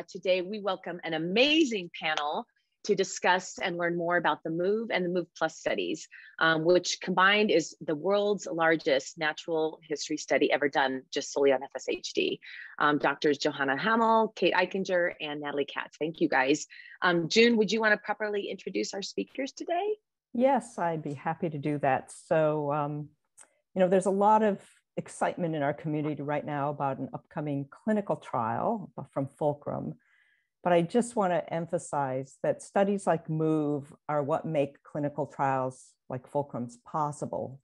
today we welcome an amazing panel to discuss and learn more about the MOVE and the MOVE Plus studies, which combined is the world's largest natural history study ever done just solely on FSHD. Doctors Johanna Hamel, Kate Eichinger, and Natalie Katz. Thank you guys. June, would you want to properly introduce our speakers today? Yes, I'd be happy to do that. So, there's a lot of excitement in our community right now about an upcoming clinical trial from Fulcrum. But I just want to emphasize that studies like MOVE are what make clinical trials like Fulcrum's possible.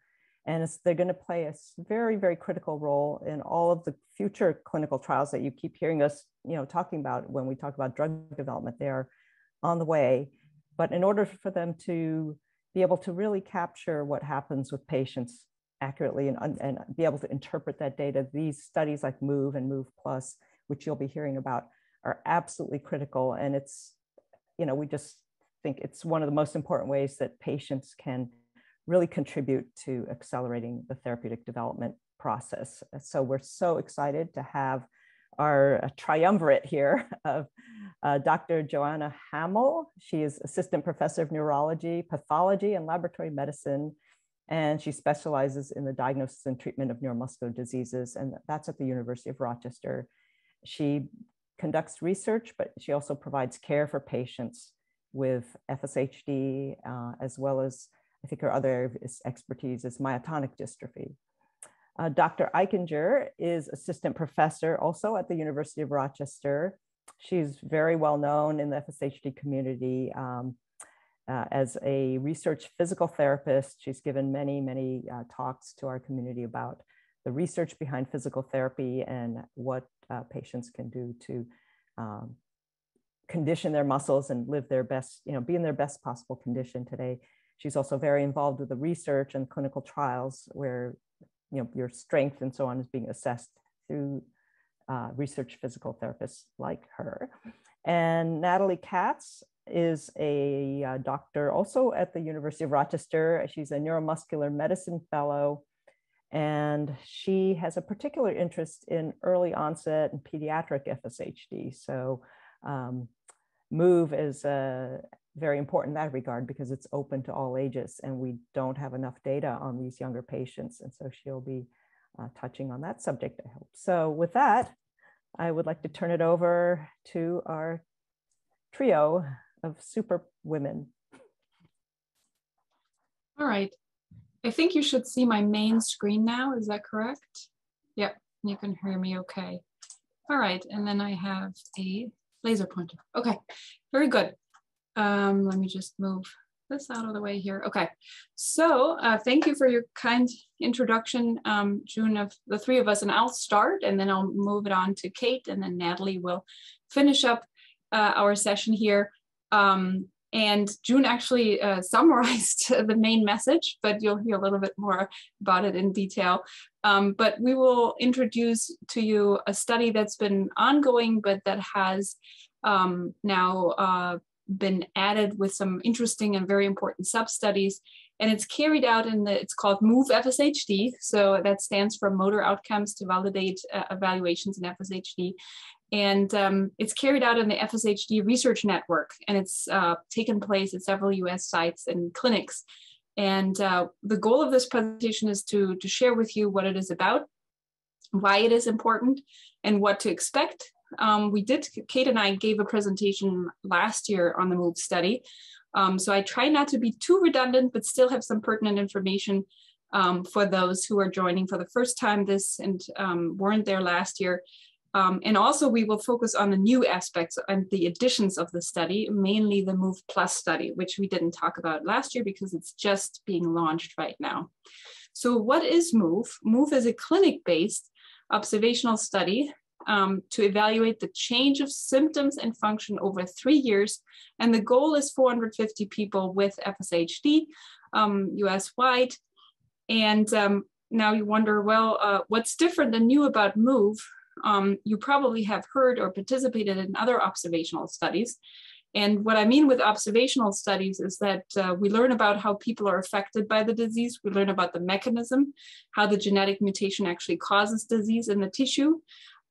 And they're going to play a very, very critical role in all of the future clinical trials that you keep hearing us, talking about when we talk about drug development. They are on the way. But in order for them to be able to really capture what happens with patients accurately and be able to interpret that data, these studies like MOVE and MOVE Plus, which you'll be hearing about, are absolutely critical. And it's, we just think it's one of the most important ways that patients can really contribute to accelerating the therapeutic development process. So we're so excited to have our triumvirate here of Dr. Johanna Hamel. She is Assistant Professor of Neurology, Pathology, and Laboratory Medicine, and she specializes in the diagnosis and treatment of neuromuscular diseases, and that's at the University of Rochester. She conducts research, but she also provides care for patients with FSHD, as well as, I think her other area of expertise is myotonic dystrophy. Dr. Eichinger is assistant professor also at the University of Rochester. She's very well known in the FSHD community as a research physical therapist. She's given many talks to our community about the research behind physical therapy and what patients can do to condition their muscles and live their best, be in their best possible condition today. She's also very involved with the research and clinical trials where, your strength and so on is being assessed through research physical therapists like her. And Natalie Katz is a doctor also at the University of Rochester. She's a neuromuscular medicine fellow, and she has a particular interest in early onset and pediatric FSHD. So MOVE is very important in that regard because it's open to all ages, and we don't have enough data on these younger patients. And so she'll be touching on that subject, I hope. So with that, I would like to turn it over to our trio of super women. All right. I think you should see my main screen now. Is that correct? Yep, you can hear me okay. All right, and then I have a laser pointer. Okay, very good. Let me just move this out of the way here. Okay, so thank you for your kind introduction, June, of the three of us, and I'll start and then I'll move it on to Kate, and then Natalie will finish up our session here. And June actually summarized the main message, but you'll hear a little bit more about it in detail. But we will introduce to you a study that's been ongoing, but that has now been added with some interesting and very important sub-studies. And it's carried out it's called MOVE FSHD. So that stands for Motor Outcomes to Validate Evaluations in FSHD. And it's carried out in the FSHD Research Network, and it's taken place at several US sites and clinics. And the goal of this presentation is to share with you what it is about, why it is important, and what to expect. Kate and I gave a presentation last year on the MOVE study. So I try not to be too redundant, but still have some pertinent information for those who are joining for the first time and weren't there last year. And also we will focus on the new aspects and the additions of the study, mainly the MOVE Plus study, which we didn't talk about last year because it's just being launched right now. So what is MOVE? MOVE is a clinic-based observational study to evaluate the change of symptoms and function over 3 years. And the goal is 450 people with FSHD, US-wide. And now you wonder, well, what's different and new about MOVE? You probably have heard or participated in other observational studies. And what I mean with observational studies is that we learn about how people are affected by the disease. We learn about the mechanism, how the genetic mutation actually causes disease in the tissue,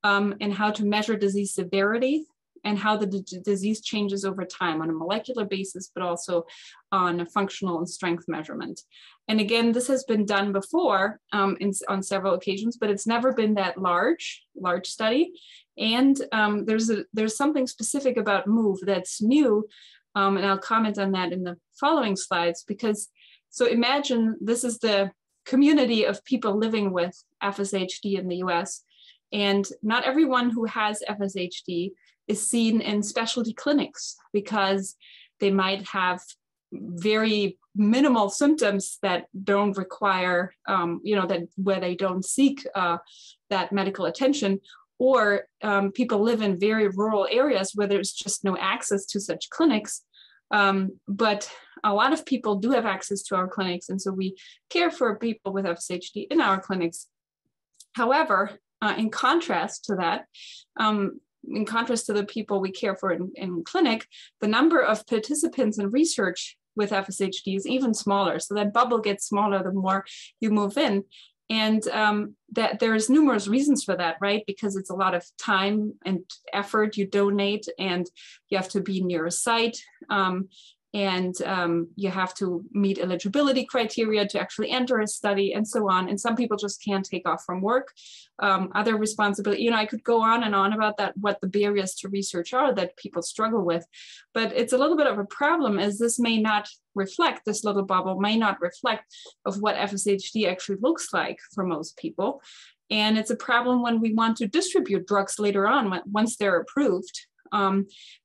and how to measure disease severity. and how the disease changes over time on a molecular basis, but also on a functional and strength measurement. And again, this has been done before on several occasions, but it's never been that large study. And there's something specific about MOVE that's new, and I'll comment on that in the following slides, because so imagine this is the community of people living with FSHD in the US, and not everyone who has FSHD is seen in specialty clinics because they might have very minimal symptoms that don't require, that where they don't seek that medical attention, or people live in very rural areas where there's just no access to such clinics. But a lot of people do have access to our clinics, and so we care for people with FSHD in our clinics. However, in contrast to that, in contrast to the people we care for in clinic, the number of participants in research with FSHD is even smaller. So that bubble gets smaller the more you move in. And that there's numerous reasons for that, right? Because it's a lot of time and effort you donate, and you have to be near a site, and you have to meet eligibility criteria to actually enter a study, and so on. And some people just can't take off from work. Other responsibility, I could go on and on about that, what the barriers to research are that people struggle with. But it's a little bit of a problem, as this may not reflect, this little bubble may not reflect of what FSHD actually looks like for most people. And it's a problem when we want to distribute drugs later on, once they're approved,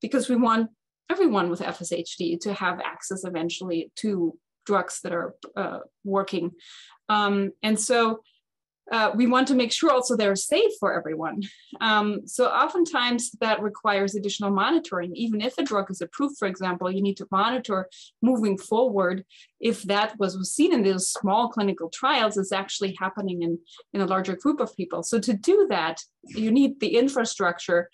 because we want everyone with FSHD to have access eventually to drugs that are working. And so we want to make sure also they're safe for everyone. So oftentimes that requires additional monitoring. Even if a drug is approved, for example, you need to monitor moving forward if that was seen in those small clinical trials is actually happening in a larger group of people. So to do that, you need the infrastructure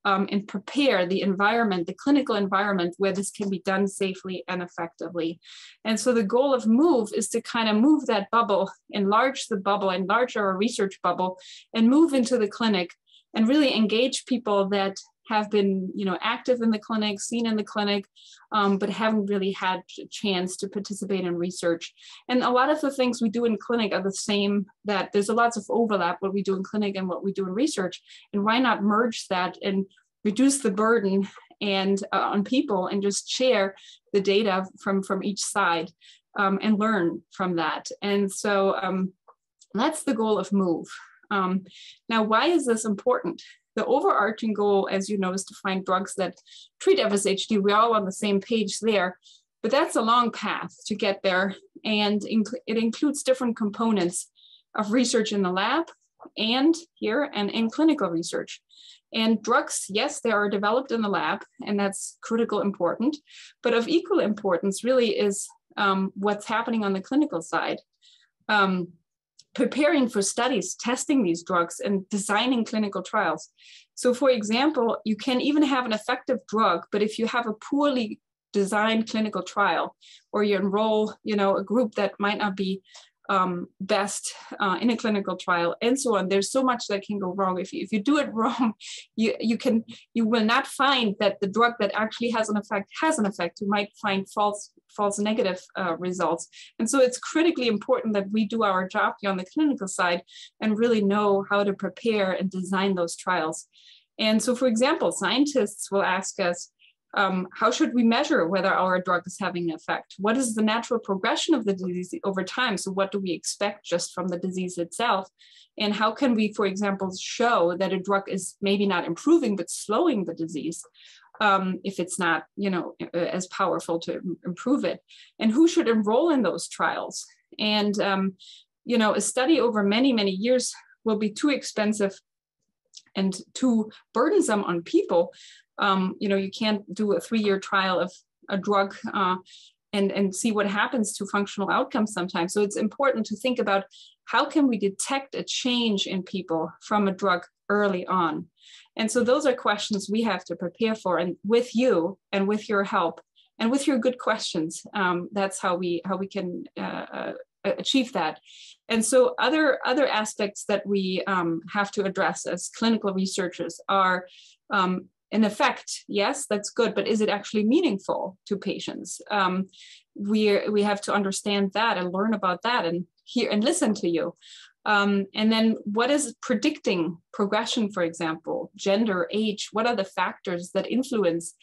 and prepare the environment, the clinical environment where this can be done safely and effectively. And so the goal of MOVE is to kind of move that bubble, enlarge the bubble, enlarge our research bubble, and move into the clinic and really engage people that have been, active in the clinic, seen in the clinic, but haven't really had a chance to participate in research. And a lot of the things we do in clinic are the same, that there's lots of overlap, what we do in clinic and what we do in research. And why not merge that and reduce the burden and on people, and just share the data from each side and learn from that. And so that's the goal of MOVE. Now, why is this important? The overarching goal, as you know, is to find drugs that treat FSHD. We're all on the same page there, but that's a long path to get there. And it includes different components of research in the lab and here and in clinical research. And drugs, yes, they are developed in the lab, and that's critical important, but of equal importance really is what's happening on the clinical side. Preparing for studies, testing these drugs, and designing clinical trials. So for example, you can even have an effective drug, but if you have a poorly designed clinical trial, or you enroll, a group that might not be best in a clinical trial, and so on, there's so much that can go wrong. If you do it wrong, you will not find that the drug that actually has an effect. You might find false negative results. And so it's critically important that we do our job here on the clinical side and really know how to prepare and design those trials. And so, for example, scientists will ask us, how should we measure whether our drug is having an effect? What is the natural progression of the disease over time? So what do we expect just from the disease itself? And how can we, for example, show that a drug is maybe not improving, but slowing the disease if it's not, as powerful to improve it? And who should enroll in those trials? And, a study over many, many years will be too expensive and too burdensome on people. You can't do a 3-year trial of a drug and see what happens to functional outcomes sometimes. So it's important to think about how can we detect a change in people from a drug early on. And so those are questions we have to prepare for, and with you and with your help and with your good questions, that's how we can achieve that. And so other aspects that we have to address as clinical researchers are an effect. Yes, that's good, but is it actually meaningful to patients? We have to understand that and learn about that and hear and listen to you. And then what is predicting progression, for example, gender, age? What are the factors that influence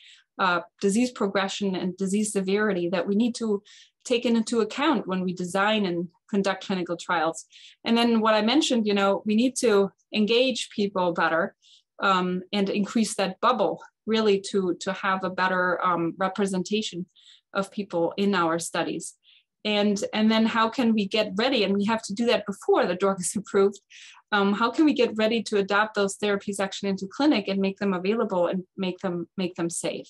disease progression and disease severity that we need to take into account when we design and conduct clinical trials? And then what I mentioned, we need to engage people better and increase that bubble, really to have a better representation of people in our studies. And then how can we get ready? And we have to do that before the drug is approved. How can we get ready to adopt those therapies actually into clinic and make them available and make them safe?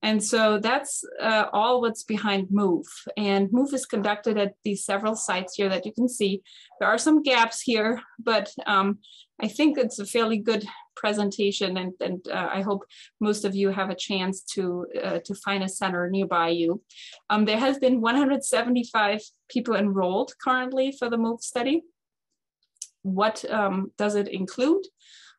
And so that's all what's behind MOVE. And MOVE is conducted at these several sites here that you can see. There are some gaps here, but I think it's a fairly good presentation, and I hope most of you have a chance to find a center nearby you. There has been 175 people enrolled currently for the MOVE study. What does it include?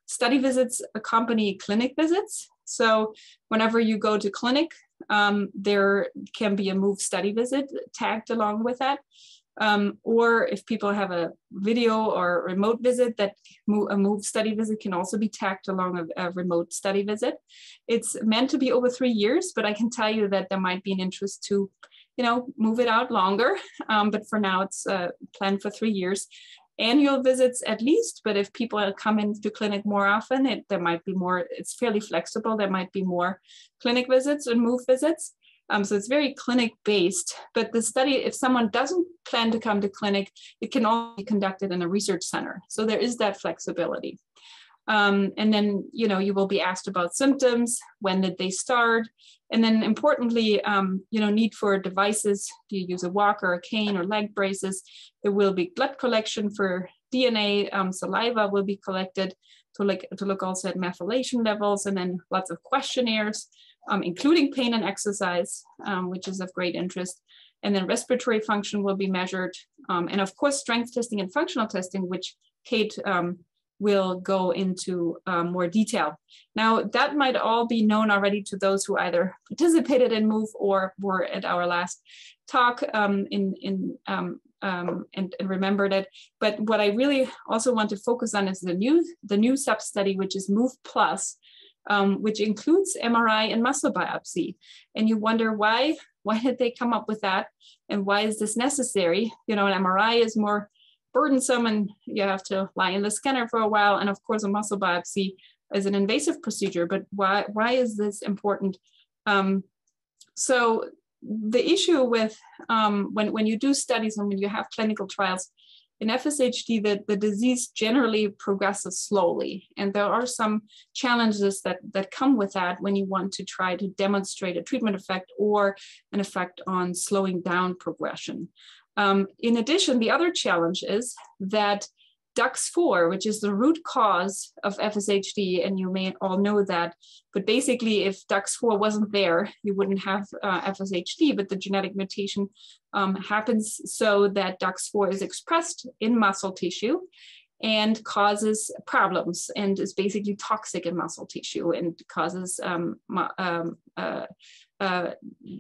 Study visits accompany clinic visits. So whenever you go to clinic, there can be a MOVE study visit tagged along with that. Or if people have a video or remote visit, that a MOVE study visit can also be tagged along a remote study visit. It's meant to be over 3 years, but I can tell you that there might be an interest to, move it out longer. But for now, it's planned for 3 years. Annual visits at least, but if people come into clinic more often, there might be more, it's fairly flexible. There might be more clinic visits and MOVE visits. So it's very clinic-based, but the study, if someone doesn't plan to come to clinic, it can all be conducted in a research center. So there is that flexibility. And then, you will be asked about symptoms, when did they start? And then importantly, need for devices. Do you use a walker, a cane, or leg braces? There will be blood collection for DNA, saliva will be collected to look also at methylation levels, and then lots of questionnaires, including pain and exercise, which is of great interest. And then respiratory function will be measured. And of course, strength testing and functional testing, which Kate will go into more detail. Now, that might all be known already to those who either participated in MOVE or were at our last talk and remembered it. But what I really also want to focus on is the new sub-study, which is MOVE Plus, which includes MRI and muscle biopsy. And you wonder why did they come up with that? And why is this necessary? An MRI is more burdensome and you have to lie in the scanner for a while. And of course, a muscle biopsy is an invasive procedure, but why is this important? So the issue with when you do studies and when you have clinical trials, in FSHD, the disease generally progresses slowly. And there are some challenges that come with that when you want to try to demonstrate a treatment effect or an effect on slowing down progression. In addition, the other challenge is that DUX4, which is the root cause of FSHD, and you may all know that, but basically if DUX4 wasn't there, you wouldn't have FSHD, but the genetic mutation happens so that DUX4 is expressed in muscle tissue and causes problems and is basically toxic in muscle tissue and causes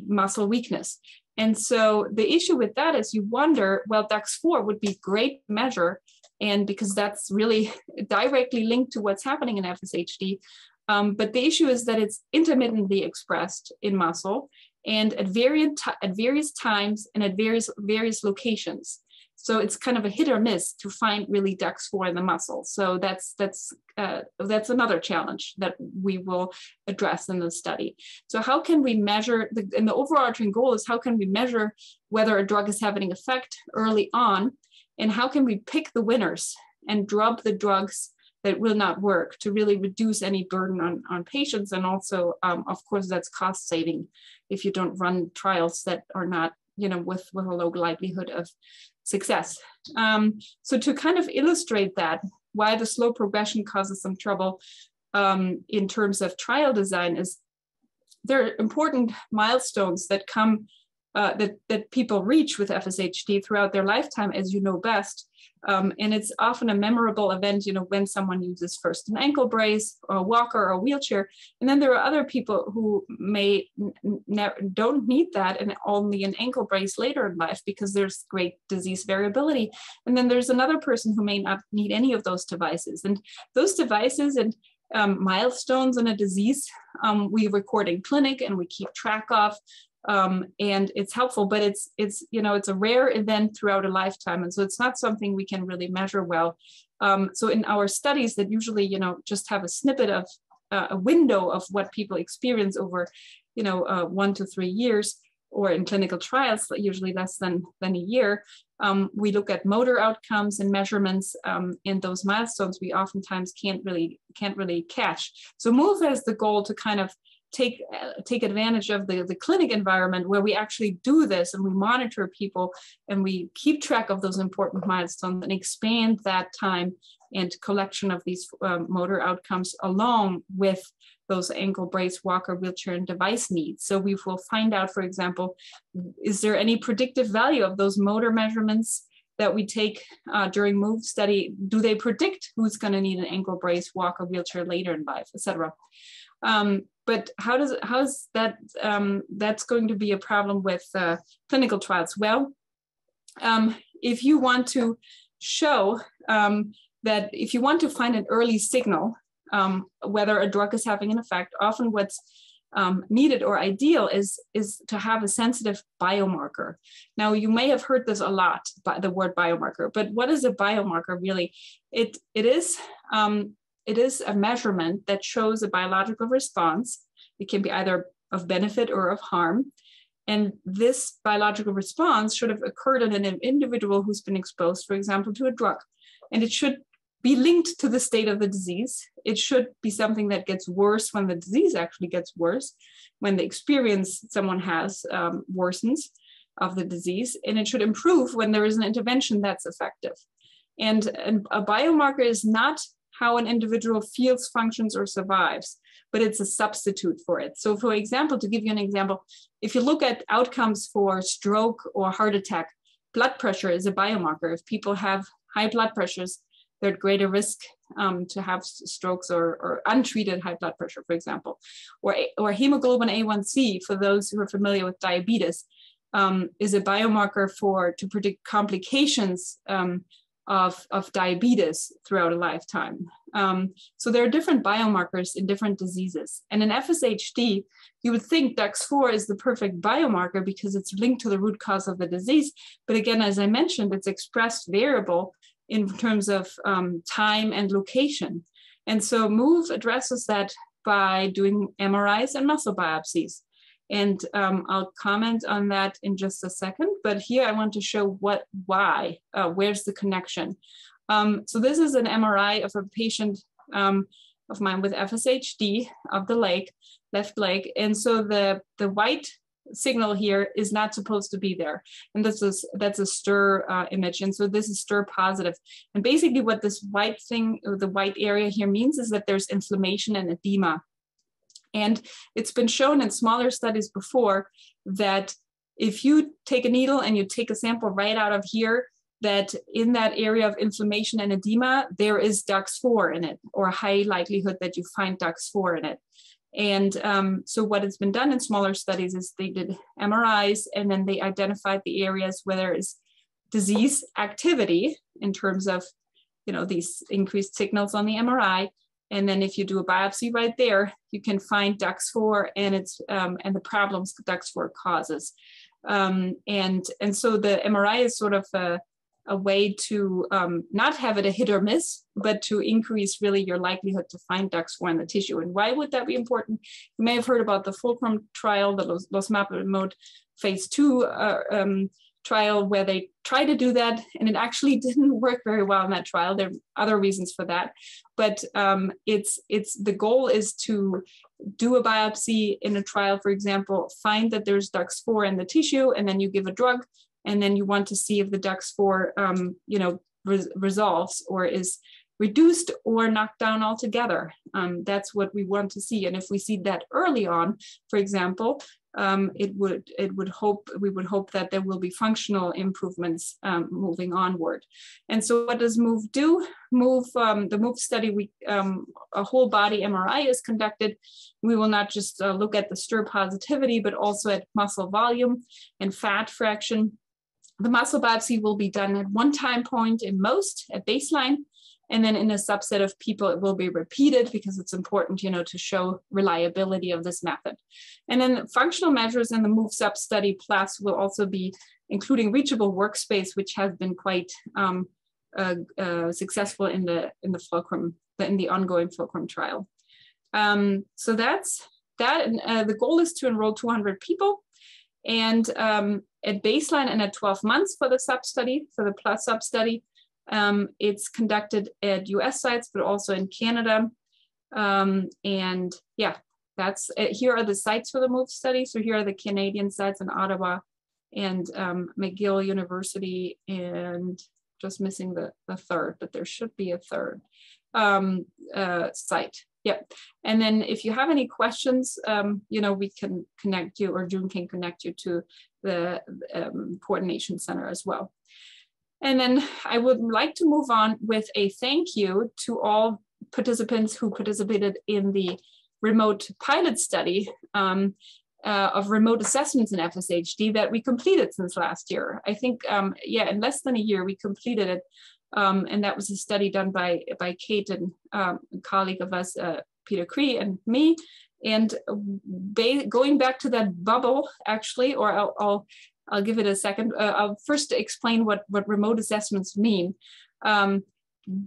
muscle weakness. And so the issue with that is you wonder, well, DUX4 would be great measure, and because that's really directly linked to what's happening in FSHD. But the issue is that it's intermittently expressed in muscle and at various times and at various locations. So it's kind of a hit or miss to find really DUX4 in the muscle. So that's another challenge that we will address in the study. So how can we measure, and the overarching goal is how can we measure whether a drug is having effect early on, and how can we pick the winners and drop the drugs that will not work to really reduce any burden on patients. And also, of course, that's cost saving if you don't run trials that are not, with a low likelihood of success. So to kind of illustrate that, why the slow progression causes some trouble in terms of trial design is there are important milestones that come that people reach with FSHD throughout their lifetime, as you know best. And it's often a memorable event, you know, when someone uses first an ankle brace or a walker or a wheelchair. And then there are other people who don't need that and only an ankle brace later in life because there's great disease variability. And then there's another person who may not need any of those devices. And those devices and milestones in a disease, we record in clinic and we keep track of. And it's helpful, but it's you know, it's a rare event throughout a lifetime, and so it's not something we can really measure well. So in our studies that usually, you know, just have a snippet of a window of what people experience over, you know, 1 to 3 years, or in clinical trials usually less than a year, we look at motor outcomes and measurements, and those milestones we oftentimes can't really catch. So MOVE has the goal to kind of take advantage of the clinic environment where we actually do this and we monitor people and we keep track of those important milestones and expand that time and collection of these motor outcomes along with those ankle brace, walker, wheelchair, and device needs. So we will find out, for example, is there any predictive value of those motor measurements that we take during MOVE study? Do they predict who's going to need an ankle brace, walker, wheelchair later in life, et cetera? But how's that, that's going to be a problem with clinical trials? Well, if you want to show that if you want to find an early signal, whether a drug is having an effect, often what's needed or ideal is to have a sensitive biomarker. Now, you may have heard this a lot, the word biomarker, but what is a biomarker really? It is a measurement that shows a biological response. It can be either of benefit or of harm. And this biological response should have occurred in an individual who's been exposed, for example, to a drug. And it should be linked to the state of the disease. It should be something that gets worse when the disease actually gets worse, when the experience someone has worsens of the disease. And it should improve when there is an intervention that's effective. And a biomarker is not how an individual feels, functions, or survives, but it's a substitute for it. So for example, to give you an example, if you look at outcomes for stroke or heart attack, blood pressure is a biomarker. If people have high blood pressures, they're at greater risk to have strokes or untreated high blood pressure, for example. Or hemoglobin A1C, for those who are familiar with diabetes, is a biomarker to predict complications of diabetes throughout a lifetime. So there are different biomarkers in different diseases. And in FSHD, you would think DUX4 is the perfect biomarker because it's linked to the root cause of the disease. But again, as I mentioned, it's expressed variable in terms of time and location. And so MOVE addresses that by doing MRIs and muscle biopsies. And I'll comment on that in just a second, but here I want to show where's the connection. So this is an MRI of a patient of mine with FSHD of the left leg. And so the white signal here is not supposed to be there. And that's a STIR image. And so this is STIR positive. And basically what this white thing, or the white area here means is that there's inflammation and edema. And it's been shown in smaller studies before that if you take a needle and you take a sample right out of here, that in that area of inflammation and edema, there is DUX4 in it, or a high likelihood that you find DUX4 in it. And so what has been done in smaller studies is they did MRIs and then they identified the areas where there is disease activity in terms of, you know, these increased signals on the MRI. And then if you do a biopsy right there, you can find DUX4 and and the problems that DUX4 causes. And so the MRI is sort of a way to not have it a hit or miss, but to increase really your likelihood to find DUX4 in the tissue. And why would that be important? You may have heard about the Fulcrum trial, the losmapimod phase 2 trial, where they tried to do that, and it actually didn't work very well in that trial. There are other reasons for that, but the goal is to do a biopsy in a trial, for example, find that there's DUX4 in the tissue, and then you give a drug, and then you want to see if the DUX4 resolves or is reduced or knocked down altogether. That's what we want to see. And if we see that early on, for example, we would hope that there will be functional improvements moving onward. And so what does MOVE do? The MOVE study, a whole body MRI is conducted. We will not just look at the stir positivity, but also at muscle volume and fat fraction. The muscle biopsy will be done at one time point in most, at baseline, and then in a subset of people, it will be repeated because it's important, to show reliability of this method. And then functional measures in the MOVE sub-study plus will also be including Reachable Workspace, which has been quite successful in the fulcrum, in the ongoing fulcrum trial. So that's that. And the goal is to enroll 200 people. And at baseline and at 12 months for the sub-study, for the plus sub-study, it's conducted at US sites, but also in Canada. And yeah, here are the sites for the MOVE study. So here are the Canadian sites in Ottawa and McGill University, and just missing the third, but there should be a third site. Yep. And then if you have any questions, we can connect you, or June can connect you to the coordination center as well. And then I would like to move on with a thank you to all participants who participated in the remote pilot study of remote assessments in FSHD that we completed since last year. I think, in less than a year, we completed it. And that was a study done by Kate and a colleague of us, Peter Cree and me. And going back to that bubble, actually, or I'll give it a second. I'll first explain what remote assessments mean.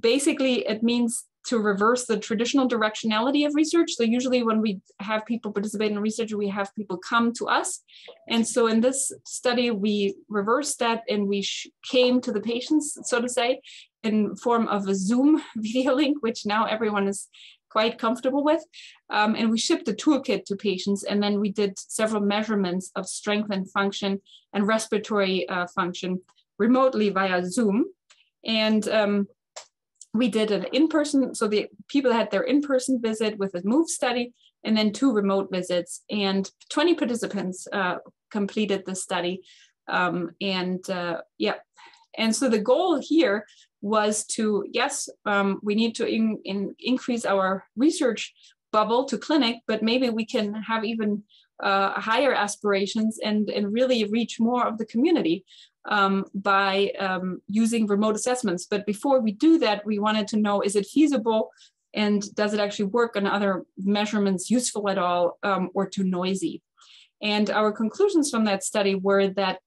Basically, it means to reverse the traditional directionality of research. So usually when we have people participate in research, we have people come to us. And so in this study, we reversed that and we came to the patients, so to say, in form of a Zoom video link, which now everyone is quite comfortable with. And we shipped a toolkit to patients, and then we did several measurements of strength and function and respiratory function remotely via Zoom. And we did an in-person, so the people had their in-person visit with a MOVE study, and then 2 remote visits, and 20 participants completed the study. And so the goal here was to, we need to increase our research bubble to clinic, but maybe we can have even higher aspirations and really reach more of the community by using remote assessments. But before we do that, we wanted to know, is it feasible, and does it actually work on other measurements, useful at all, or too noisy? And our conclusions from that study were that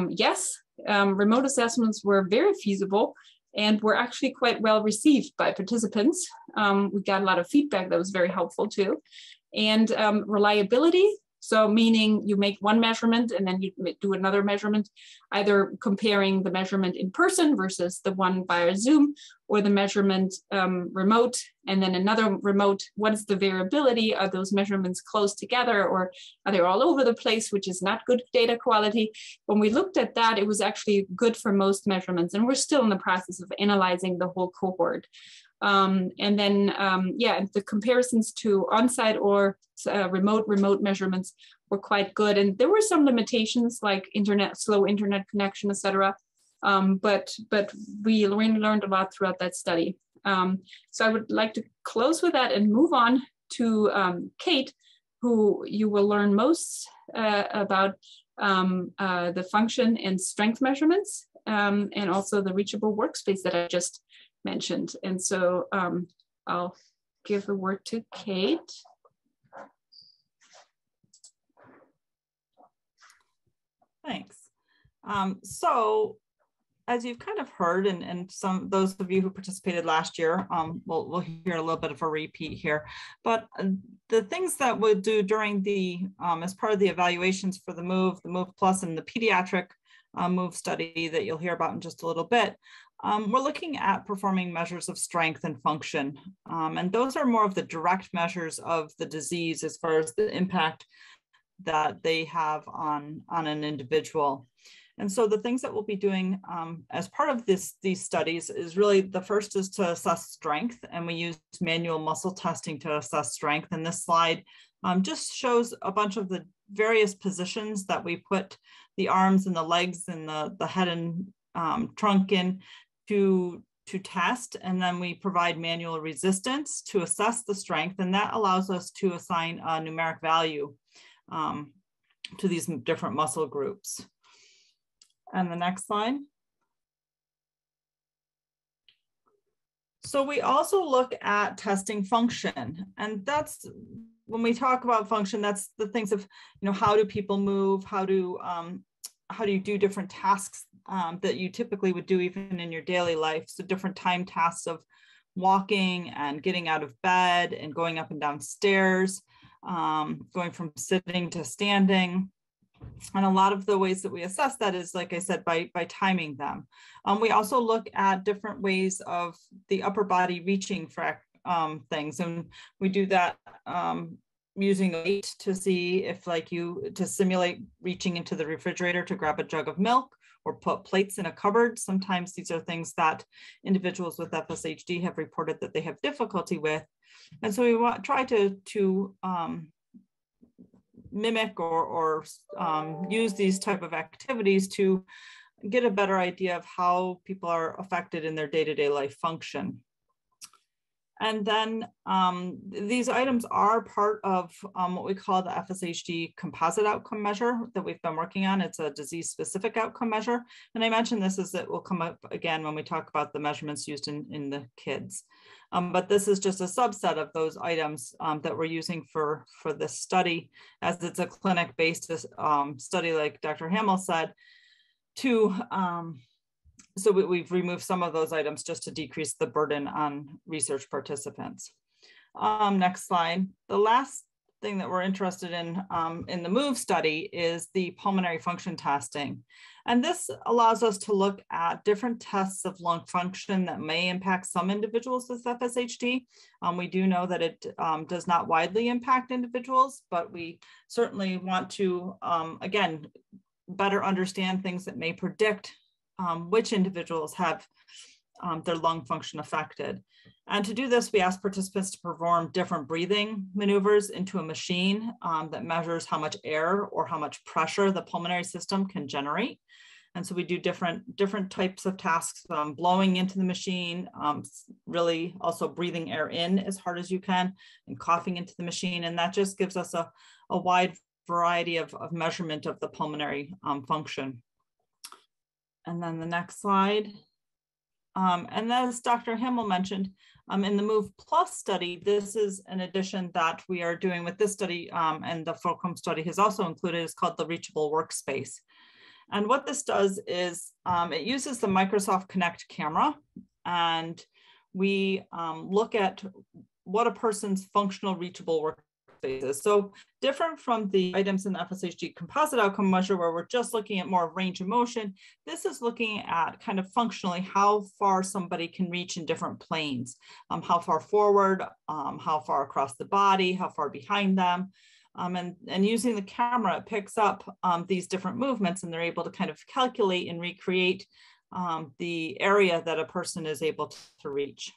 yes, remote assessments were very feasible and were actually quite well received by participants. We got a lot of feedback that was very helpful too. And reliability, so meaning you make one measurement and then you do another measurement, either comparing the measurement in person versus the one via Zoom, or the measurement remote, and then another remote. What is the variability? Are those measurements close together, or are they all over the place, which is not good data quality? When we looked at that, it was actually good for most measurements, and we're still in the process of analyzing the whole cohort. And then, the comparisons to on-site or remote measurements were quite good. And there were some limitations like slow internet connection, et cetera. But we learned a lot throughout that study. So I would like to close with that and move on to Kate, who you will learn most about the function and strength measurements, and also the Reachable Workspace that I just mentioned. And so I'll give the word to Kate. Thanks. So as you've kind of heard, and those of you who participated last year, we'll hear a little bit of a repeat here, but the things that we'll do during the, as part of the evaluations for the MOVE Plus and the pediatric MOVE study that you'll hear about in just a little bit, we're looking at performing measures of strength and function. And those are more of the direct measures of the disease as far as the impact that they have on an individual. And so the things that we'll be doing as part of these studies is really, the first is to assess strength, and we use manual muscle testing to assess strength. And this slide just shows a bunch of various positions that we put the arms and the legs and the head and trunk in to test, and then we provide manual resistance to assess the strength, and that allows us to assign a numeric value to these different muscle groups. And the next slide. So we also look at testing function, and that's when we talk about function, that's the things of, you know, how do people move, how do you do different tasks that you typically would do even in your daily life. So different time tasks of walking and getting out of bed and going up and down stairs, going from sitting to standing. And a lot of the ways that we assess that is, like I said, by timing them. We also look at different ways of the upper body reaching for things. And we do that using weight to see if, to simulate reaching into the refrigerator to grab a jug of milk or put plates in a cupboard. Sometimes these are things that individuals with FSHD have reported that they have difficulty with. And so we try to mimic or use these type of activities to get a better idea of how people are affected in their day-to-day life function. And then these items are part of what we call the FSHD composite outcome measure that we've been working on. It's a disease-specific outcome measure. And I mentioned this as it will come up again when we talk about the measurements used in the kids. But this is just a subset of those items that we're using for this study, as it's a clinic-based study, like Dr. Hamel said, so we've removed some of those items just to decrease the burden on research participants. Next slide. The last thing that we're interested in the MOVE study is the pulmonary function testing. And this allows us to look at different tests of lung function that may impact some individuals with FSHD. We do know that it does not widely impact individuals, but we certainly want to, again, better understand things that may predict which individuals have their lung function affected. And to do this, we ask participants to perform different breathing maneuvers into a machine that measures how much air or how much pressure the pulmonary system can generate. And so we do different types of tasks, blowing into the machine, really also breathing air in as hard as you can, and coughing into the machine. And that just gives us a wide variety of measurement of the pulmonary function. And then the next slide. And as Dr. Hamel mentioned, in the MOVE Plus study, this is an addition that we are doing with this study, and the Fulcrum study has also included. It's called the Reachable Workspace. And what this does is it uses the Microsoft Connect camera, and we look at what a person's functional reachable workspace is. So different from the items in the FSHD composite outcome measure, where we're just looking at more of range of motion, this is looking at kind of functionally how far somebody can reach in different planes, how far forward, how far across the body, how far behind them. And using the camera, it picks up these different movements, and they're able to kind of calculate and recreate the area that a person is able to reach.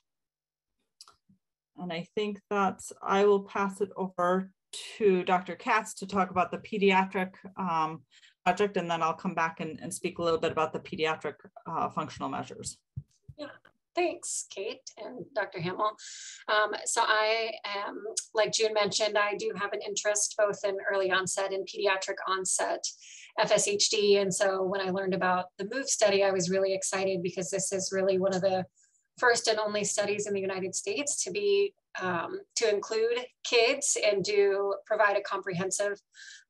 And I think that I will pass it over to Dr. Katz to talk about the pediatric project, and then I'll come back and speak a little bit about the pediatric functional measures. Yeah. Thanks, Kate and Dr. Hamel. So I am, like June mentioned, I do have an interest both in early onset and pediatric onset FSHD. And so when I learned about the MOVE study, I was really excited, because this is really one of the first and only studies in the United States to be to include kids and provide a comprehensive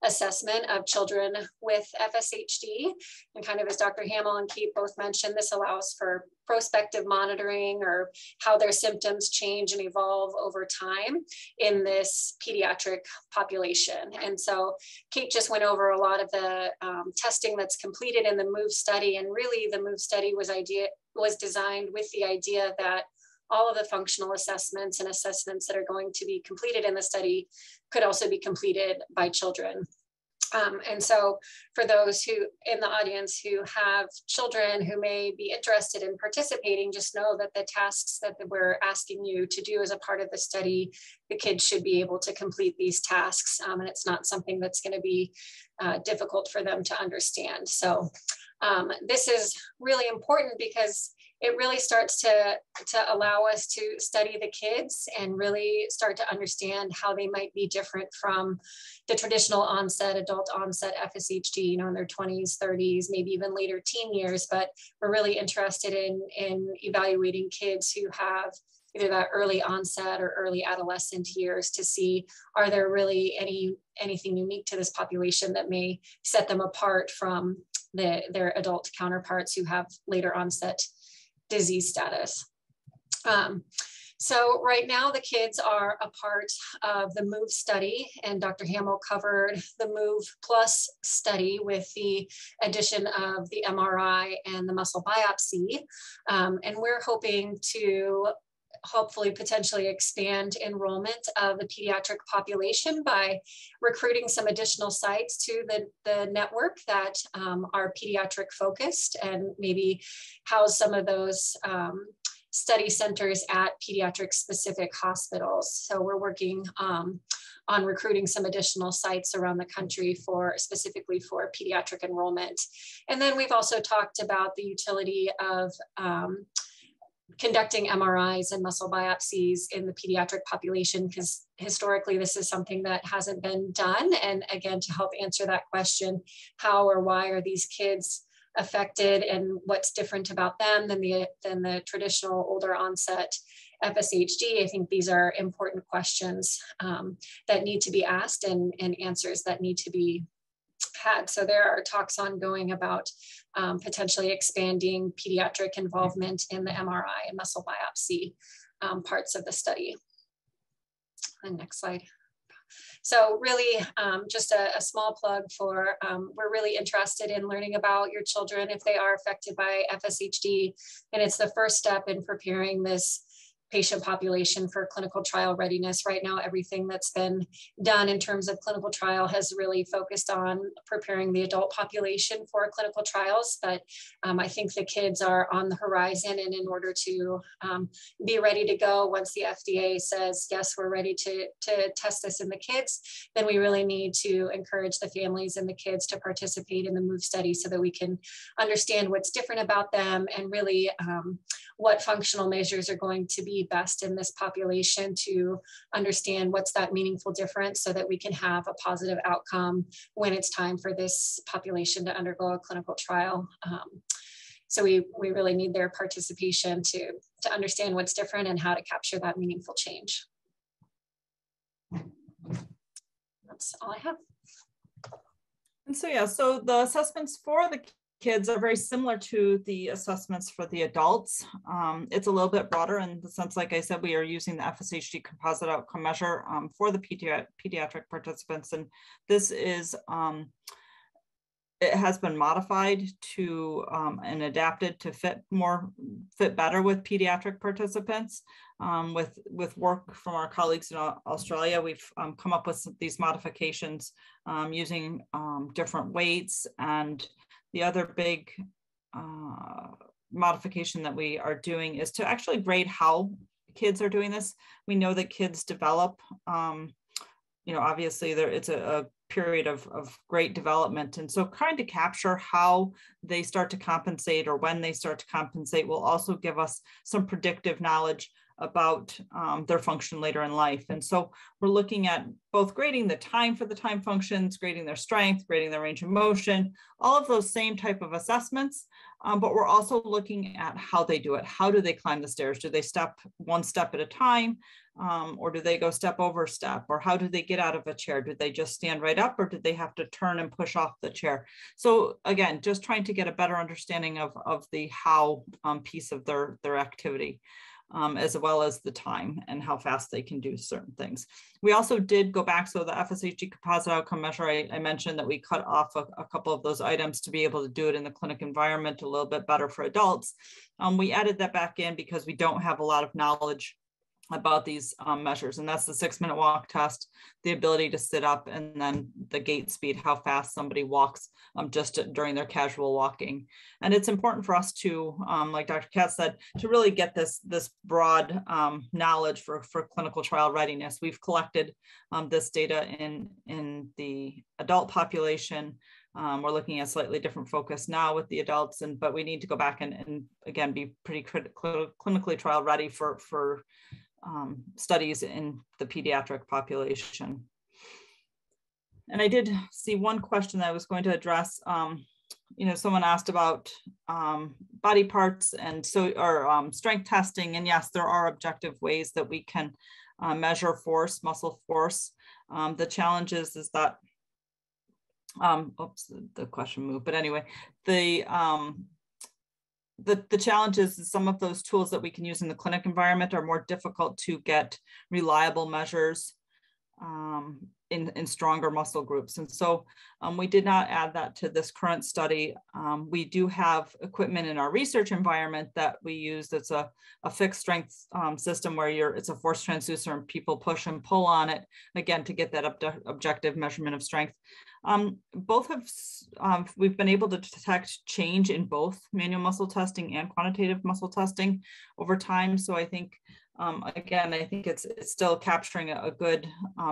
assessment of children with FSHD. And kind of as Dr. Hamel and Kate both mentioned, this allows for prospective monitoring or how their symptoms change and evolve over time in this pediatric population. And so Kate just went over a lot of the testing that's completed in the MOVE study. And really the MOVE study was designed with the idea that all of the functional assessments and assessments that are going to be completed in the study could also be completed by children. And so for those who in the audience who have children who may be interested in participating, just know that the tasks that we're asking you to do as a part of the study, the kids should be able to complete these tasks. And it's not something that's going to be difficult for them to understand. So this is really important because it really starts to allow us to study the kids and really start to understand how they might be different from the traditional onset, adult onset FSHD, you know, in their 20s, 30s, maybe even later teen years. But we're really interested in evaluating kids who have either that early onset or early adolescent years to see, are there really anything unique to this population that may set them apart from their adult counterparts who have later onset disease status. So right now the kids are a part of the MOVE study, and Dr. Hamel covered the MOVE Plus study with the addition of the MRI and the muscle biopsy. And we're hoping to hopefully potentially expand enrollment of the pediatric population by recruiting some additional sites to the network that are pediatric focused, and maybe house some of those study centers at pediatric specific hospitals. So we're working on recruiting some additional sites around the country specifically for pediatric enrollment. And then we've also talked about the utility of conducting MRIs and muscle biopsies in the pediatric population, because historically this is something that hasn't been done. And again, to help answer that question, how or why are these kids affected and what's different about them than the traditional older onset FSHD? I think these are important questions that need to be asked and answers that need to be had. So there are talks ongoing about potentially expanding pediatric involvement in the MRI and muscle biopsy parts of the study. And next slide. So really just a small plug for, we're really interested in learning about your children if they are affected by FSHD. And it's the first step in preparing this patient population for clinical trial readiness. Right now, everything that's been done in terms of clinical trial has really focused on preparing the adult population for clinical trials. But I think the kids are on the horizon, and in order to be ready to go once the FDA says, yes, we're ready to test this in the kids, then we really need to encourage the families and the kids to participate in the MOVE study so that we can understand what's different about them and really what functional measures are going to be best in this population to understand what's that meaningful difference so that we can have a positive outcome when it's time for this population to undergo a clinical trial. So we really need their participation to understand what's different and how to capture that meaningful change. That's all I have. And so, yeah, so the assessments for the kids are very similar to the assessments for the adults. It's a little bit broader in the sense, like I said, we are using the FSHD composite outcome measure for the pediatric participants. And this is, it has been modified to and adapted to fit better with pediatric participants. With work from our colleagues in Australia, we've come up with these modifications using different weights. And the other big modification that we are doing is to actually grade how kids are doing this. We know that kids develop, obviously it's a period of great development. And so trying to capture how they start to compensate or when they start to compensate will also give us some predictive knowledge about their function later in life. And so we're looking at both grading the time for the time functions, grading their strength, grading their range of motion, all of those same type of assessments. But we're also looking at how they do it. How do they climb the stairs? Do they step one step at a time? Or do they go step over step? Or how do they get out of a chair? Do they just stand right up, or do they have to turn and push off the chair? So again, just trying to get a better understanding of the how piece of their activity. As well as the time and how fast they can do certain things. We also did go back, so the FSHD composite outcome measure, I mentioned that we cut off a couple of those items to be able to do it in the clinic environment a little bit better for adults. We added that back in because we don't have a lot of knowledge about these measures, and that's the 6-minute walk test, the ability to sit up, and then the gait speed, how fast somebody walks just during their casual walking. And it's important for us to, like Dr. Katz said, to really get this broad knowledge for clinical trial readiness. We've collected this data in the adult population. We're looking at slightly different focus now with the adults, but we need to go back and again, be pretty clinically trial ready for studies in the pediatric population. And I did see one question that I was going to address. Someone asked about body parts and strength testing. And yes, there are objective ways that we can measure force, muscle force. The challenge is that, oops, the question moved, but anyway, the challenge is some of those tools that we can use in the clinic environment are more difficult to get reliable measures in stronger muscle groups. And so we did not add that to this current study. We do have equipment in our research environment that we use that's a fixed strength system where it's a force transducer and people push and pull on it, again, to get that objective measurement of strength. Both have, we've been able to detect change in both manual muscle testing and quantitative muscle testing over time. So I think, again, I think it's still capturing a good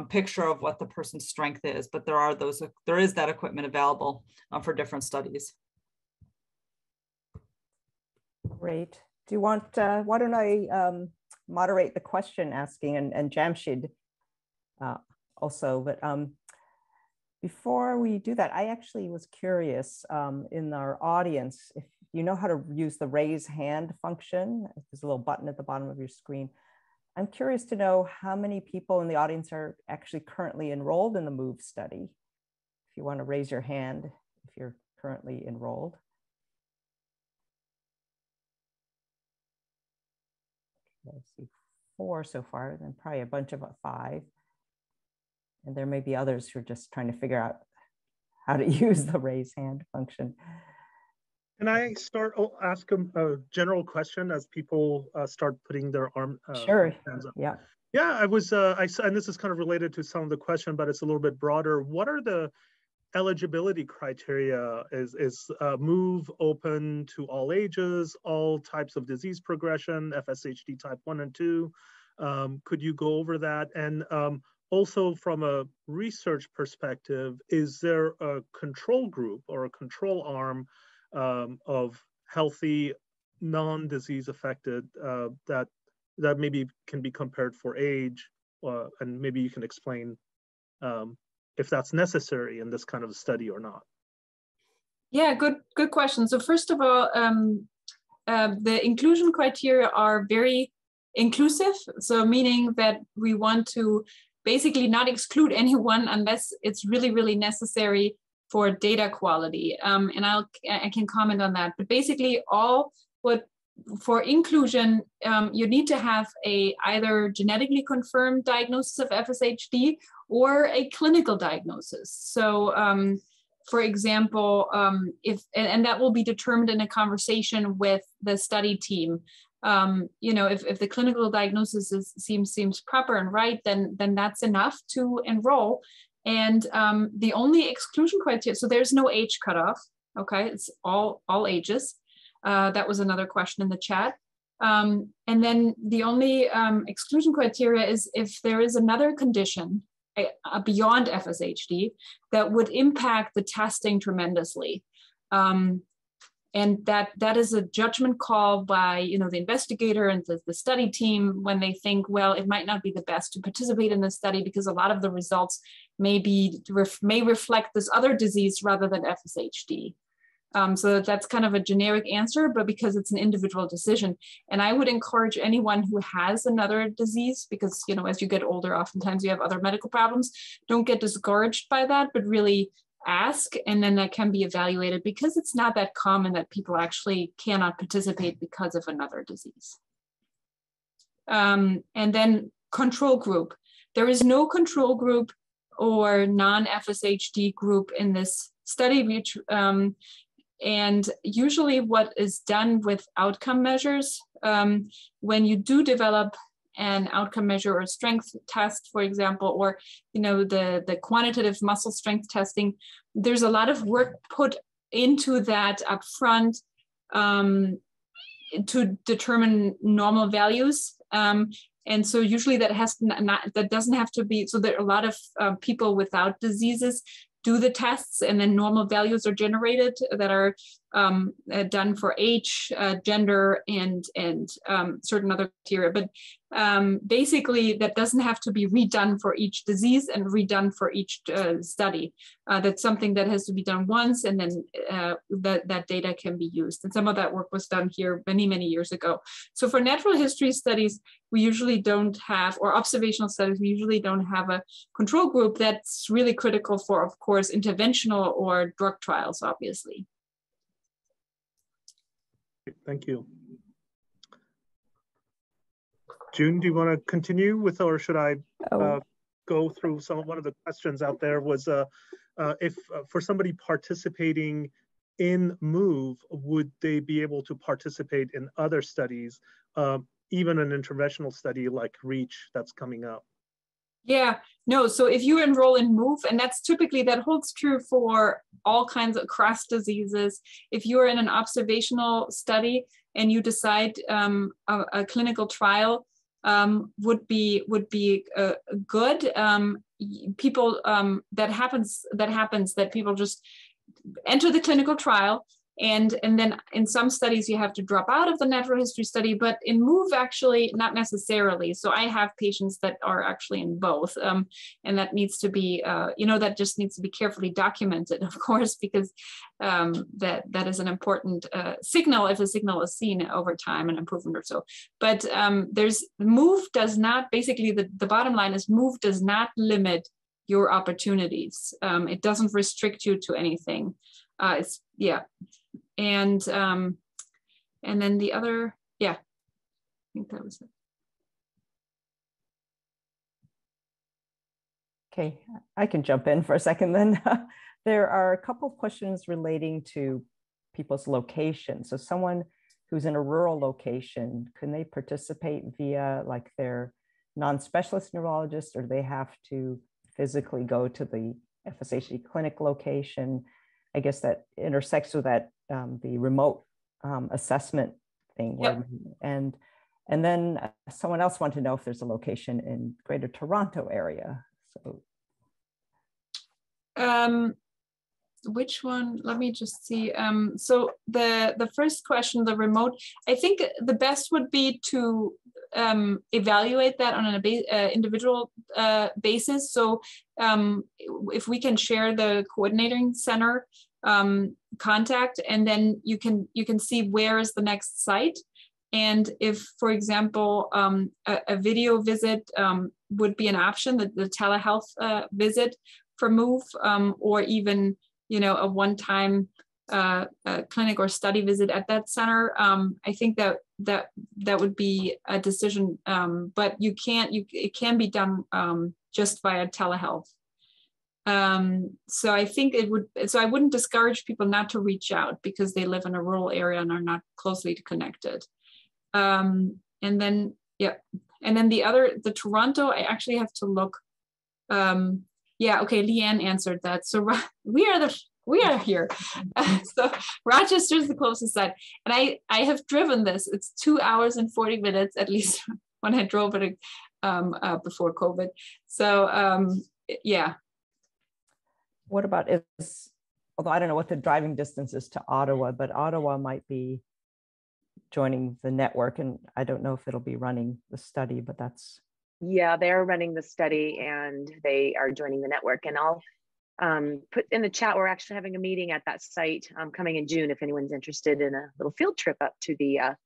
picture of what the person's strength is, but there is that equipment available for different studies. Great. Do you want, why don't I moderate the question asking and Jamshid also, but before we do that, I actually was curious in our audience, if you know how to use the raise hand function. There's a little button at the bottom of your screen. I'm curious to know how many people in the audience are actually currently enrolled in the MOVE study. If you want to raise your hand, if you're currently enrolled. Okay, I see 4 so far, then probably a bunch of 5. And there may be others who are just trying to figure out how to use the raise hand function. Can I ask a general question as people start putting their hands up? Yeah. Yeah, I was, and this is kind of related to some of the question, but it's a little bit broader. What are the eligibility criteria? Is MOVE open to all ages, all types of disease progression, FSHD type 1 and 2? Could you go over that? And also from a research perspective, is there a control group or a control arm of healthy, non-disease affected that maybe can be compared for age, and maybe you can explain if that's necessary in this kind of study or not. Yeah, good question. So first of all, the inclusion criteria are very inclusive. So meaning that we want to basically not exclude anyone unless it's really, really necessary for data quality. And I can comment on that. But basically for inclusion, you need to have either genetically confirmed diagnosis of FSHD or a clinical diagnosis. So for example, and that will be determined in a conversation with the study team. If the clinical diagnosis seems proper and right, then that's enough to enroll. And the only exclusion criteria, so there's no age cutoff, okay? It's all ages. That was another question in the chat. And then the only exclusion criteria is if there is another condition beyond FSHD that would impact the testing tremendously. And that is a judgment call by the investigator and the study team when they think, well, it might not be the best to participate in this study because a lot of the results may reflect this other disease rather than FSHD. So that's kind of a generic answer, but because it's an individual decision. And I would encourage anyone who has another disease, because as you get older, oftentimes you have other medical problems, don't get discouraged by that, but really ask, and then that can be evaluated, because it's not that common that people actually cannot participate because of another disease. And then control group. There is no control group or non-FSHD group in this study, which, and usually what is done with outcome measures, when you do develop an outcome measure or a strength test, for example, or the quantitative muscle strength testing, there's a lot of work put into that up front to determine normal values. And so usually that doesn't have to be, so there are a lot of people without diseases do the tests, and then normal values are generated that are done for age, gender, and certain other criteria. But basically, that doesn't have to be redone for each disease and redone for each study. That's something that has to be done once, and then that data can be used. And some of that work was done here many, many years ago. So for natural history studies, we usually don't have, or observational studies, we usually don't have a control group. That's really critical for, of course, interventional or drug trials, obviously. Thank you. June, do you want to continue with, or should I go through one of the questions out there was if for somebody participating in MOVE, would they be able to participate in other studies, even an interventional study like REACH that's coming up? Yeah, no, so if you enroll in MOVE, and that's typically, that holds true for all kinds of cross diseases. If you're in an observational study and you decide a clinical trial would be good, people, that happens that people just enter the clinical trial, and then in some studies you have to drop out of the natural history study, but in MOVE actually not necessarily. So I have patients that are actually in both, and that needs to be, that just needs to be carefully documented, of course, because that is an important signal if a signal is seen over time, an improvement or so. But MOVE does not, basically the bottom line is MOVE does not limit your opportunities. It doesn't restrict you to anything. And then the other, I think that was it. Okay, I can jump in for a second then. There are a couple of questions relating to people's location. So someone who's in a rural location, can they participate via like their non-specialist neurologist, or do they have to physically go to the FSHD clinic location? I guess that intersects with that the remote assessment thing. Yep. And then someone else wanted to know if there's a location in Greater Toronto area. So, which one? Let me just see. So the first question, the remote, I think the best would be to evaluate that on an individual basis. So if we can share the coordinating center contact, and then you can see where is the next site. And if, for example, a video visit would be an option, the telehealth visit for MOVE, or even a one-time clinic or study visit at that center, I think that would be a decision. But it can be done just via telehealth. So I think I wouldn't discourage people not to reach out because they live in a rural area and are not closely connected. And then the Toronto, I actually have to look. Okay, Leanne answered that. So we are here. So Rochester's the closest side. And I have driven this. It's 2 hours and 40 minutes, at least when I drove it before COVID. So yeah. What about although I don't know what the driving distance is to Ottawa, but Ottawa might be joining the network, and I don't know if it'll be running the study, but that's. Yeah, they're running the study and they are joining the network. And I'll put in the chat, we're actually having a meeting at that site coming in June if anyone's interested in a little field trip up to the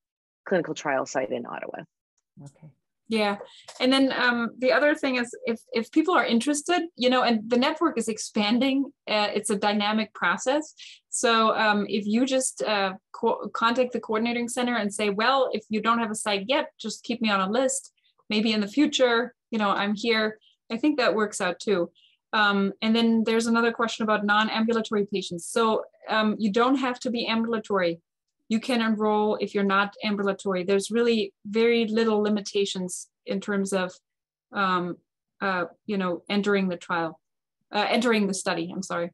clinical trial site in Ottawa. Okay. Yeah, and then the other thing is if people are interested, and the network is expanding, it's a dynamic process. So if you just contact the coordinating center and say, well, if you don't have a site yet, just keep me on a list. Maybe in the future, I'm here. I think that works out too. And then there's another question about non-ambulatory patients. So you don't have to be ambulatory. You can enroll if you're not ambulatory. There's really very little limitations in terms of, entering the trial, entering the study, I'm sorry.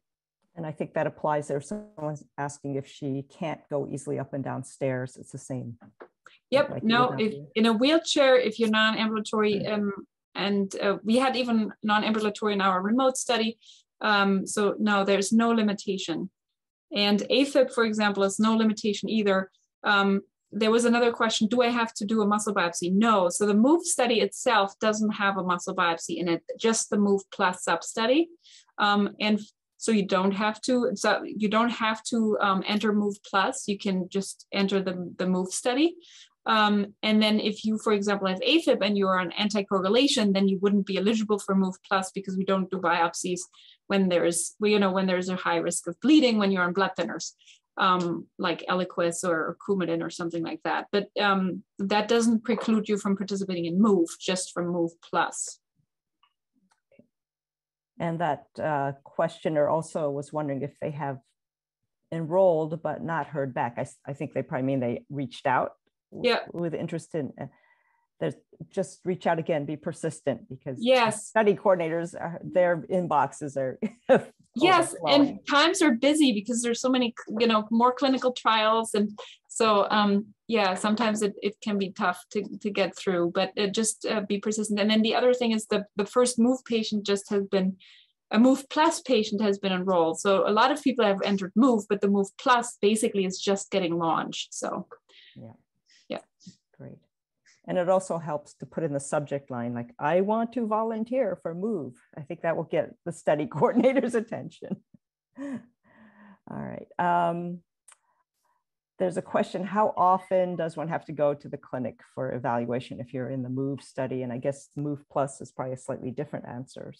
And I think that applies there. Someone's asking if she can't go easily up and down stairs. It's the same. Yep, like no, if in a wheelchair, if you're non-ambulatory, we had even non-ambulatory in our remote study. So no, there's no limitation. And AFib, for example, is no limitation either. There was another question, do I have to do a muscle biopsy? No, so the MOVE study itself doesn't have a muscle biopsy in it, just the MOVE Plus sub-study. And so you don't have to, enter MOVE Plus, you can just enter the MOVE study. And then if you, for example, have AFib and you are on anticoagulation, then you wouldn't be eligible for MOVE Plus because we don't do biopsies when there's, when there's a high risk of bleeding when you're on blood thinners, like Eliquis or Coumadin or something like that. But that doesn't preclude you from participating in MOVE, just from MOVE Plus. And that questioner also was wondering if they have enrolled but not heard back. I think they probably mean they reached out with interest in, there's just reach out again, be persistent, because study coordinators, their inboxes are yes, and times are busy because there's so many, more clinical trials. And so, sometimes it can be tough to get through, but just be persistent. And then the other thing is the first MOVE patient a MOVE Plus patient has been enrolled. So a lot of people have entered MOVE, but the MOVE Plus basically is just getting launched. So, yeah. Great. And it also helps to put in the subject line, like, I want to volunteer for MOVE. I think that will get the study coordinator's attention. All right. There's a question, how often does one have to go to the clinic for evaluation if you're in the MOVE study? And I guess MOVE Plus is probably a slightly different answer.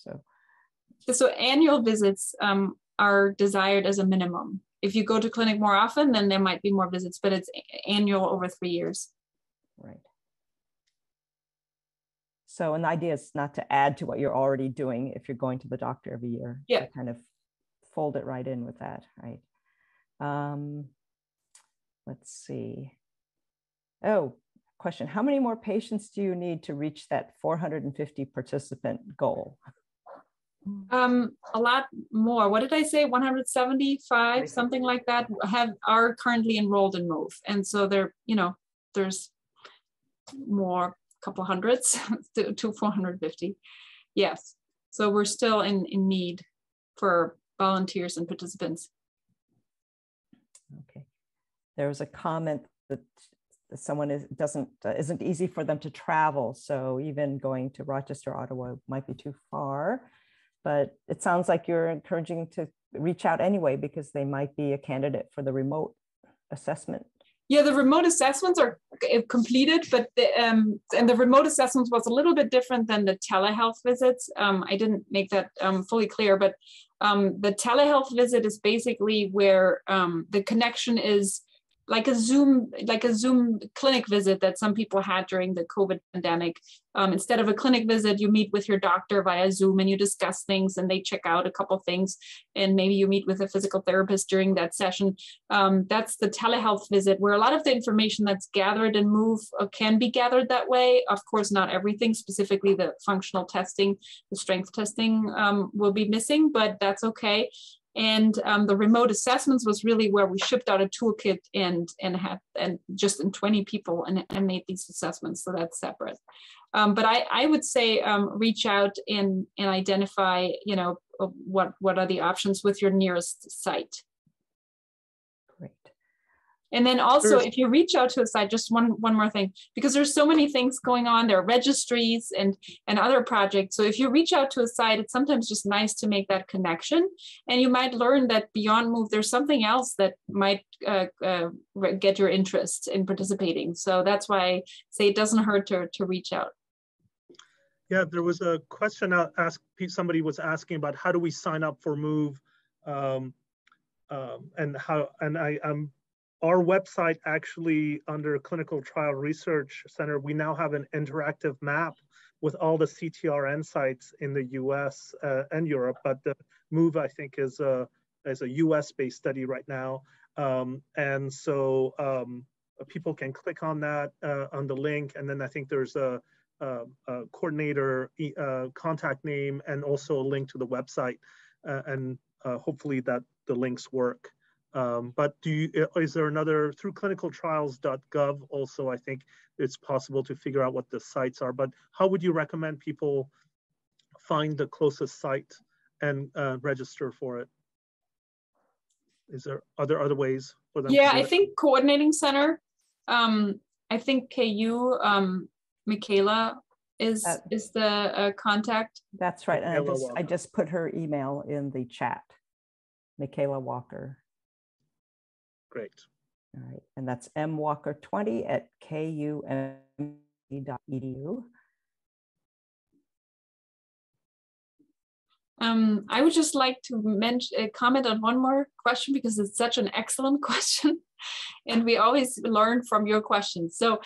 So annual visits are desired as a minimum. If you go to clinic more often, then there might be more visits, but it's annual over 3 years. Right. So an idea is not to add to what you're already doing if you're going to the doctor every year. Yeah. Kind of fold it right in with that, right? Let's see. Oh, question. How many more patients do you need to reach that 450 participant goal? A lot more. What did I say? 175, something like that, are currently enrolled in MOVE. And so there's more, couple hundreds to 450. Yes. So we're still in need for volunteers and participants. Okay. There was a comment that someone isn't easy for them to travel. So even going to Rochester, Ottawa might be too far, but it sounds like you're encouraging to reach out anyway, because they might be a candidate for the remote assessment. Yeah, the remote assessments are completed, but and the remote assessments was a little bit different than the telehealth visits. I didn't make that fully clear, but the telehealth visit is basically where the connection is like a Zoom clinic visit that some people had during the COVID pandemic. Instead of a clinic visit, you meet with your doctor via Zoom and you discuss things and they check out a couple things, and maybe you meet with a physical therapist during that session. That's the telehealth visit, where a lot of the information that's gathered in MOVE can be gathered that way. Of course, not everything, specifically the functional testing, the strength testing will be missing, but that's okay. And the remote assessments was really where we shipped out a toolkit and just in 20 people and made these assessments. So that's separate. But I would say reach out and identify, what are the options with your nearest site. Great. And then also, if you reach out to a site, just one more thing, because there's so many things going on, there are registries and other projects. So if you reach out to a site, it's sometimes just nice to make that connection. And you might learn that beyond MOVE, there's something else that might get your interest in participating. So that's why I say it doesn't hurt to reach out. Yeah, there was a question somebody was asking about how do we sign up for MOVE, our website actually, under Clinical Trial Research Center, we now have an interactive map with all the CTRN sites in the US and Europe, but the MOVE, I think, is a US-based study right now. And so people can click on that, on the link, and then I think there's coordinator, contact name, and also a link to the website, and hopefully that the links work. But is there another, through clinicaltrials.gov also, I think it's possible to figure out what the sites are, but how would you recommend people find the closest site and register for it? Is there other ways for them? Yeah, I think coordinating center, I think KU, Michaela is the contact. That's right, and I just put her email in the chat, Michaela Walker. Great. All right, and that's mwalker20@kume.edu. I would just like to comment on one more question because it's such an excellent question, and we always learn from your questions. So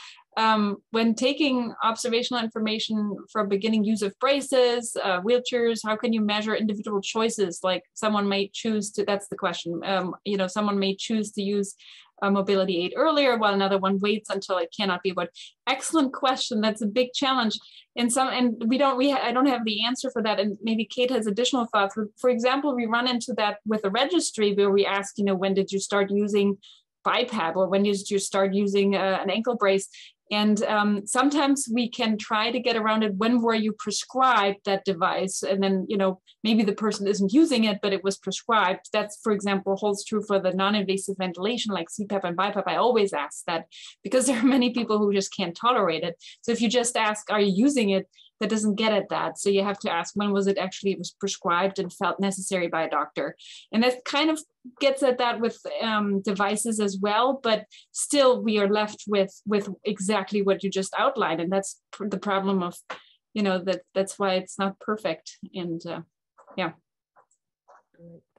when taking observational information for beginning use of braces, wheelchairs, how can you measure individual choices? Like someone may choose to, that's the question, you know, someone may choose to use a mobility aid earlier while another one waits until it cannot be. But excellent question. That's a big challenge. I don't have the answer for that. And maybe Kate has additional thoughts. For example, we run into that with a registry where we ask, you know, when did you start using BiPAP, or when did you start using an ankle brace? And sometimes we can try to get around it. When were you prescribed that device? And then, you know, maybe the person isn't using it, but it was prescribed. That's, for example, holds true for the non-invasive ventilation like CPAP and BiPAP. I always ask that because there are many people who just can't tolerate it. So if you just ask, are you using it? That doesn't get at that. So you have to ask, when was it actually prescribed and felt necessary by a doctor? And that kind of gets at that with devices as well, but still we are left with exactly what you just outlined. And that's the problem of, you know, that's why it's not perfect. And yeah.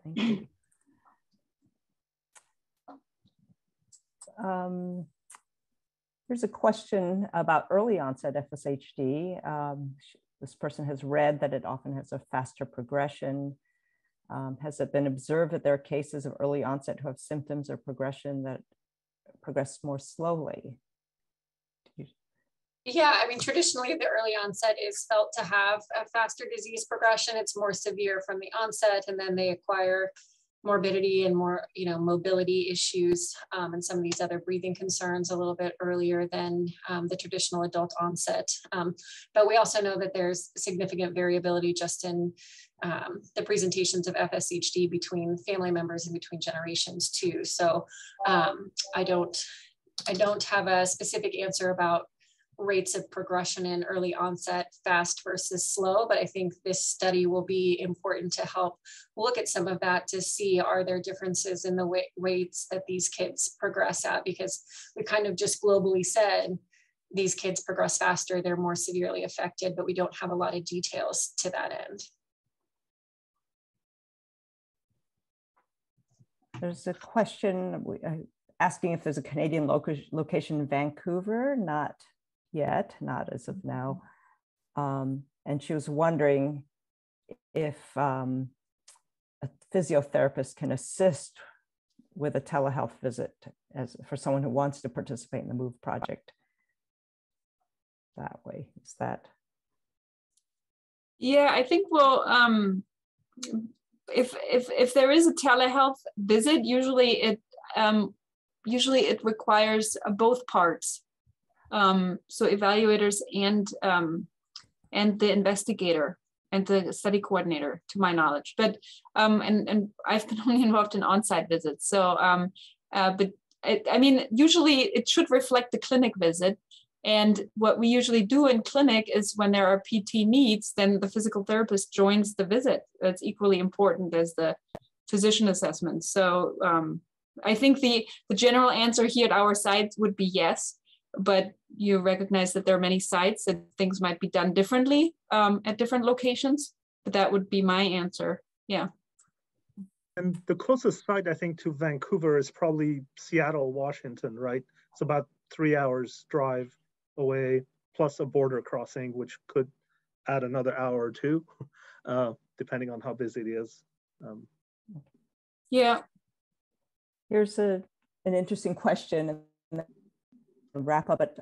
Thank you. Here's a question about early onset FSHD. This person has read that it often has a faster progression. Has it been observed that there are cases of early onset who have symptoms or progression that progress more slowly? Yeah, I mean, traditionally the early onset is felt to have a faster disease progression. It's more severe from the onset, and then they acquire morbidity and more, you know, mobility issues and some of these other breathing concerns a little bit earlier than the traditional adult onset. But we also know that there's significant variability just in the presentations of FSHD between family members and between generations too. So I don't have a specific answer about rates of progression in early onset, fast versus slow, but I think this study will be important to help look at some of that to see, are there differences in the rates that these kids progress at? Because we kind of just globally said these kids progress faster, they're more severely affected, but we don't have a lot of details to that end. There's a question asking if there's a Canadian location in Vancouver. Not yet, not as of now. And she was wondering if a physiotherapist can assist with a telehealth visit for someone who wants to participate in the MOVE project that way. Is that? Yeah, I think we'll, if there is a telehealth visit, usually it requires both parts. So evaluators and the investigator and the study coordinator, to my knowledge. But and I've been only involved in on-site visits. So but I mean, usually it should reflect the clinic visit. And what we usually do in clinic is when there are PT needs, then the physical therapist joins the visit. That's equally important as the physician assessment. So I think the general answer here at our site would be yes. But you recognize that there are many sites and things might be done differently at different locations, but that would be my answer. Yeah. And the closest site, I think, to Vancouver is probably Seattle, Washington, right? It's about 3 hours drive away, plus a border crossing, which could add another hour or two, depending on how busy it is. Yeah. Here's an interesting question. Wrap up, but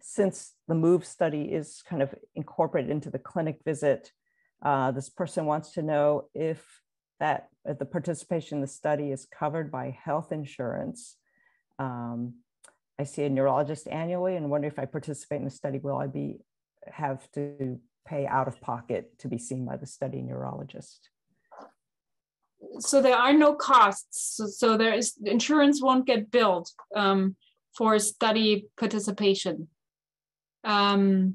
since the MOVE study is kind of incorporated into the clinic visit, this person wants to know if the participation in the study is covered by health insurance. I see a neurologist annually and wonder if I participate in the study, will I have to pay out of pocket to be seen by the study neurologist? So there are no costs. So there is, insurance won't get billed for study participation. And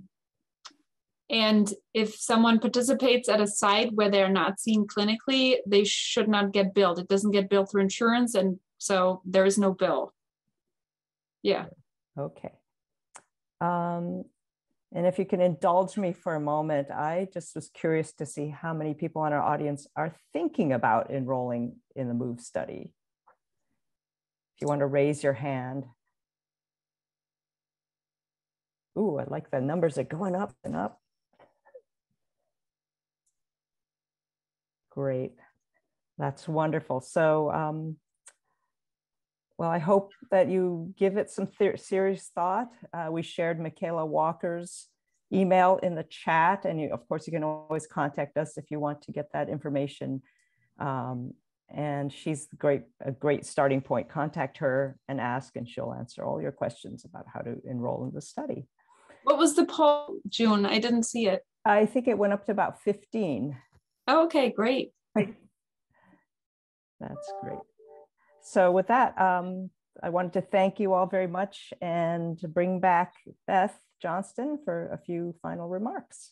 if someone participates at a site where they're not seen clinically, they should not get billed. It doesn't get billed through insurance, and so there is no bill. Yeah. Okay. And if you can indulge me for a moment, I just was curious to see how many people in our audience are thinking about enrolling in the MOVE study. If you want to raise your hand. Ooh, I like the numbers are going up and up. Great. That's wonderful. So, well, I hope that you give it some serious thought. We shared Michaela Walker's email in the chat, and of course, you can always contact us if you want to get that information. And she's a great starting point. Contact her and ask, and she'll answer all your questions about how to enroll in the study. What was the poll, June? I didn't see it. I think it went up to about 15. Oh, okay, great. That's great. So with that, I wanted to thank you all very much and to bring back Beth Johnston for a few final remarks.